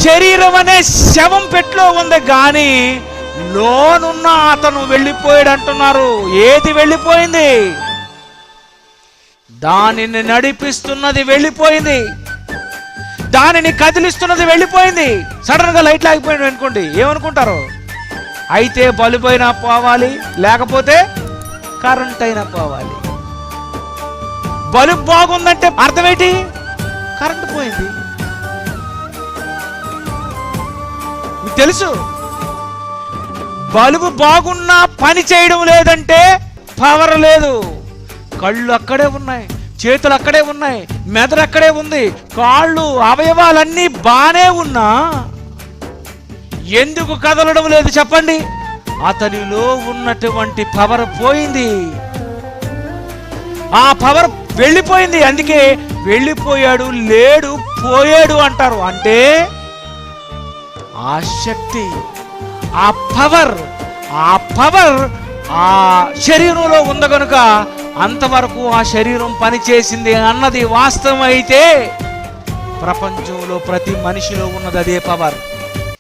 శరీరం అనే శవం పెట్లో ఉంది, కానీ లోనున్న అతను వెళ్ళిపోయాడు అంటున్నారు. ఏది వెళ్ళిపోయింది? దానిని నడిపిస్తున్నది వెళ్ళిపోయింది, దానిని కదిలిస్తున్నది వెళ్ళిపోయింది. సడన్ గా లైట్లు ఆగిపోయాడు అనుకోండి, ఏమనుకుంటారు? అయితే బల్బు అయినా పోవాలి, లేకపోతే కరెంట్ అయినా పోవాలి. బల్బు బాగుందంటే అర్థం ఏంటి? కరెంట్ పోయింది. మీకు తెలుసు, బల్బు బాగున్నా పని చేయడం లేదంటే పవర్ లేదు. కళ్ళు అక్కడే ఉన్నాయి, చేతులు అక్కడే ఉన్నాయి, మెదడు అక్కడే ఉంది, కాళ్ళు అవయవాలన్నీ బానే ఉన్నా ఎందుకు కదలడం లేదు చెప్పండి? అతనిలో ఉన్నటువంటి పవర్ పోయింది, ఆ పవర్ వెళ్ళిపోయింది. అందుకే వెళ్ళిపోయాడు, లేడు, పోయాడు అంటారు. అంటే ఆ శక్తి, ఆ పవర్ ఆ శరీరంలో ఉంది కనుక అంతవరకు ఆ శరీరం పనిచేసింది అన్నది వాస్తవం. అయితే ప్రపంచంలో ప్రతి మనిషిలో ఉన్నది అదే పవర్.